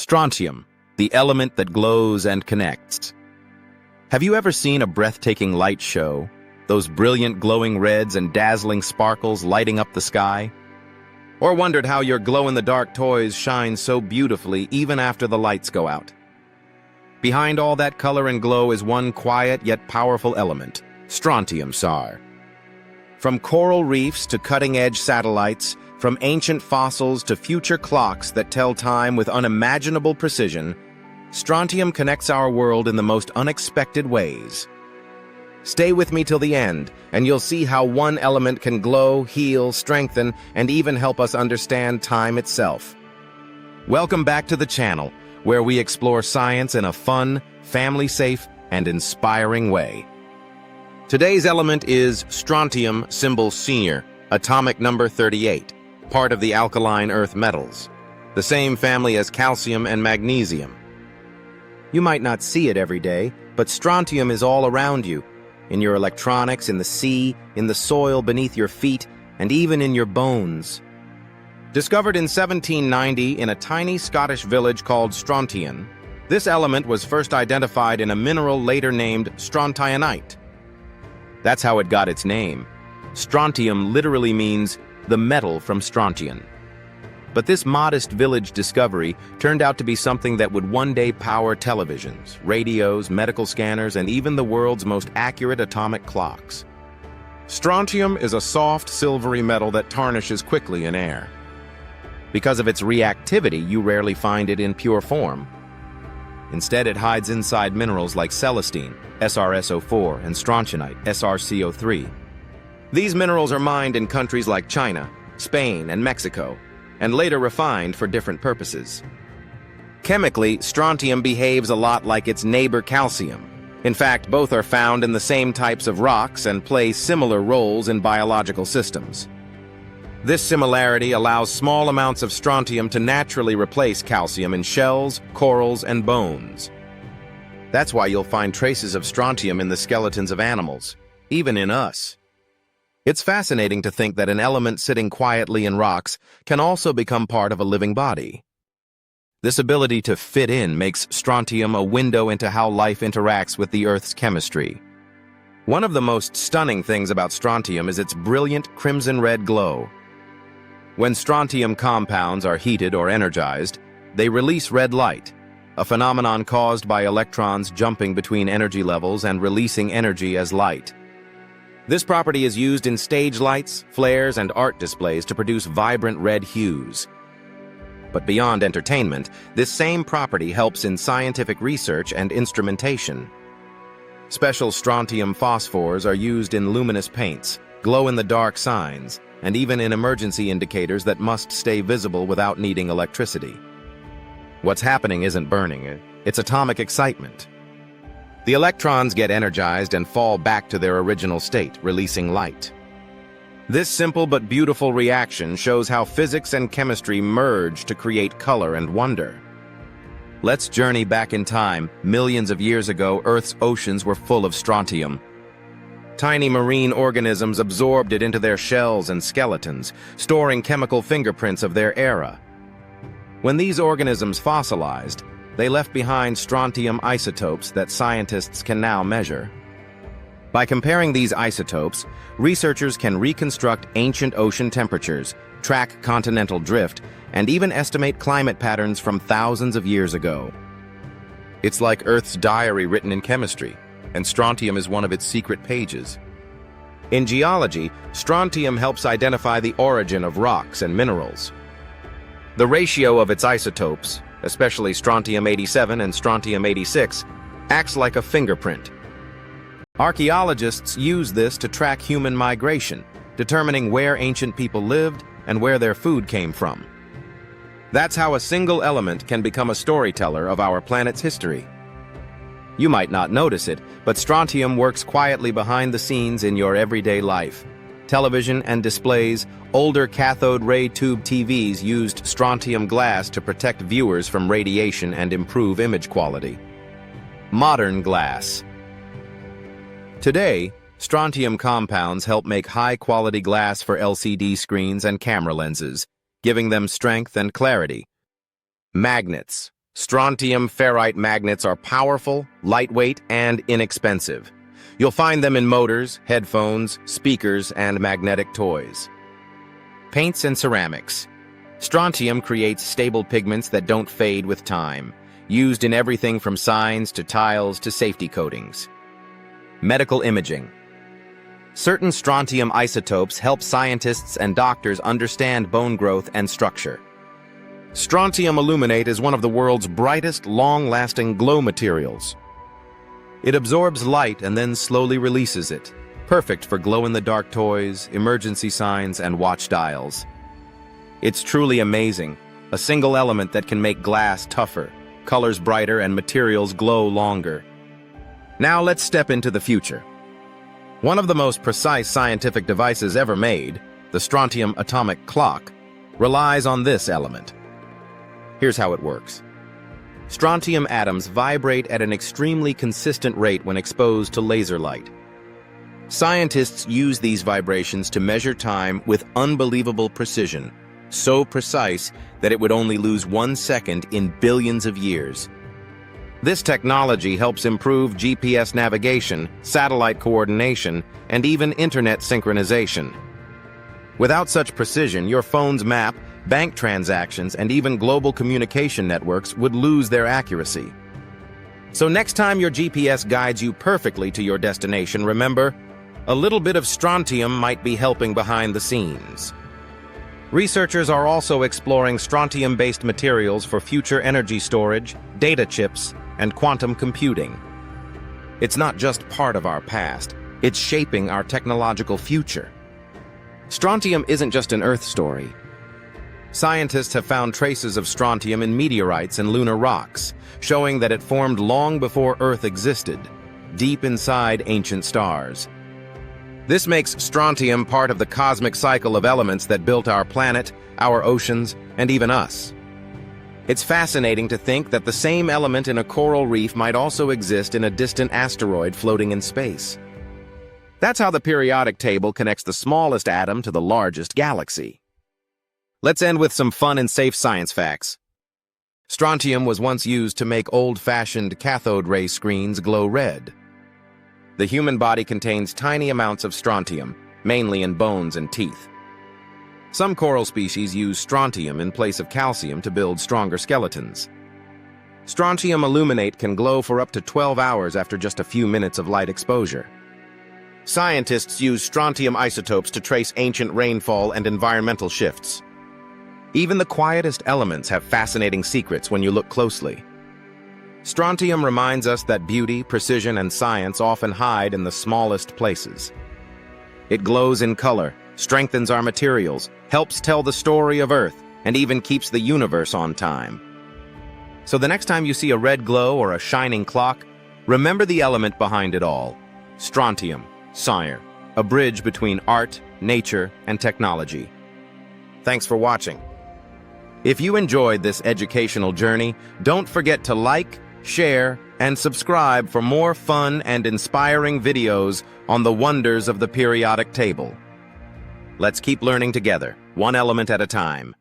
Strontium, the element that glows and connects. Have you ever seen a breathtaking light show? Those brilliant glowing reds and dazzling sparkles lighting up the sky? Or wondered how your glow-in-the-dark toys shine so beautifully even after the lights go out? Behind all that color and glow is one quiet yet powerful element, strontium, SAR. From coral reefs to cutting-edge satellites, from ancient fossils to future clocks that tell time with unimaginable precision, strontium connects our world in the most unexpected ways. Stay with me till the end, and you'll see how one element can glow, heal, strengthen, and even help us understand time itself. Welcome back to the channel, where we explore science in a fun, family-safe, and inspiring way. Today's element is strontium, symbol Sr, atomic number 38, part of the alkaline earth metals, the same family as calcium and magnesium. You might not see it every day, but strontium is all around you, in your electronics, in the sea, in the soil beneath your feet, and even in your bones. Discovered in 1790 in a tiny Scottish village called Strontium, this element was first identified in a mineral later named strontianite. That's how it got its name. Strontium literally means the metal from strontium. But this modest village discovery turned out to be something that would one day power televisions, radios, medical scanners, and even the world's most accurate atomic clocks. Strontium is a soft, silvery metal that tarnishes quickly in air. Because of its reactivity, you rarely find it in pure form. Instead, it hides inside minerals like celestine, SrSO4, and strontianite, SrCO3. These minerals are mined in countries like China, Spain, and Mexico, and later refined for different purposes. Chemically, strontium behaves a lot like its neighbor calcium. In fact, both are found in the same types of rocks and play similar roles in biological systems. This similarity allows small amounts of strontium to naturally replace calcium in shells, corals, and bones. That's why you'll find traces of strontium in the skeletons of animals, even in us. It's fascinating to think that an element sitting quietly in rocks can also become part of a living body. This ability to fit in makes strontium a window into how life interacts with the Earth's chemistry. One of the most stunning things about strontium is its brilliant crimson-red glow. When strontium compounds are heated or energized, they release red light, a phenomenon caused by electrons jumping between energy levels and releasing energy as light. This property is used in stage lights, flares, and art displays to produce vibrant red hues. But beyond entertainment, this same property helps in scientific research and instrumentation. Special strontium phosphors are used in luminous paints, glow-in-the-dark signs, and even in emergency indicators that must stay visible without needing electricity. What's happening isn't burning, it's atomic excitement. The electrons get energized and fall back to their original state, releasing light. This simple but beautiful reaction shows how physics and chemistry merge to create color and wonder. Let's journey back in time. Millions of years ago, Earth's oceans were full of strontium. Tiny marine organisms absorbed it into their shells and skeletons, storing chemical fingerprints of their era. When these organisms fossilized, they left behind strontium isotopes that scientists can now measure. By comparing these isotopes, researchers can reconstruct ancient ocean temperatures, track continental drift, and even estimate climate patterns from thousands of years ago. It's like Earth's diary written in chemistry, and strontium is one of its secret pages. In geology, strontium helps identify the origin of rocks and minerals. The ratio of its isotopes, especially strontium-87 and strontium-86, acts like a fingerprint. Archaeologists use this to track human migration, determining where ancient people lived and where their food came from. That's how a single element can become a storyteller of our planet's history. You might not notice it, but strontium works quietly behind the scenes in your everyday life. Television and displays, older cathode ray tube TVs used strontium glass to protect viewers from radiation and improve image quality. Modern glass. Today, strontium compounds help make high-quality glass for LCD screens and camera lenses, giving them strength and clarity. Magnets. Strontium ferrite magnets are powerful, lightweight, and inexpensive. You'll find them in motors, headphones, speakers, and magnetic toys. Paints and ceramics. Strontium creates stable pigments that don't fade with time, used in everything from signs to tiles to safety coatings. Medical imaging. Certain strontium isotopes help scientists and doctors understand bone growth and structure. Strontium aluminate is one of the world's brightest, long-lasting glow materials. It absorbs light and then slowly releases it, perfect for glow-in-the-dark toys, emergency signs, and watch dials. It's truly amazing, a single element that can make glass tougher, colors brighter, and materials glow longer. Now let's step into the future. One of the most precise scientific devices ever made, the strontium atomic clock, relies on this element. Here's how it works. Strontium atoms vibrate at an extremely consistent rate when exposed to laser light. Scientists use these vibrations to measure time with unbelievable precision, so precise that it would only lose 1 second in billions of years. This technology helps improve GPS navigation, satellite coordination, and even internet synchronization. Without such precision, your phone's map, bank transactions, and even global communication networks would lose their accuracy. So next time your GPS guides you perfectly to your destination, remember, a little bit of strontium might be helping behind the scenes. Researchers are also exploring strontium-based materials for future energy storage, data chips, and quantum computing. It's not just part of our past, it's shaping our technological future. Strontium isn't just an Earth story. Scientists have found traces of strontium in meteorites and lunar rocks, showing that it formed long before Earth existed, deep inside ancient stars. This makes strontium part of the cosmic cycle of elements that built our planet, our oceans, and even us. It's fascinating to think that the same element in a coral reef might also exist in a distant asteroid floating in space. That's how the periodic table connects the smallest atom to the largest galaxy. Let's end with some fun and safe science facts. Strontium was once used to make old-fashioned cathode ray screens glow red. The human body contains tiny amounts of strontium, mainly in bones and teeth. Some coral species use strontium in place of calcium to build stronger skeletons. Strontium aluminate can glow for up to 12 hours after just a few minutes of light exposure. Scientists use strontium isotopes to trace ancient rainfall and environmental shifts. Even the quietest elements have fascinating secrets when you look closely. Strontium reminds us that beauty, precision, and science often hide in the smallest places. It glows in color, strengthens our materials, helps tell the story of Earth, and even keeps the universe on time. So the next time you see a red glow or a shining clock, remember the element behind it all. Strontium, sire, a bridge between art, nature, and technology. Thanks for watching. If you enjoyed this educational journey, don't forget to like, share, and subscribe for more fun and inspiring videos on the wonders of the periodic table. Let's keep learning together, one element at a time.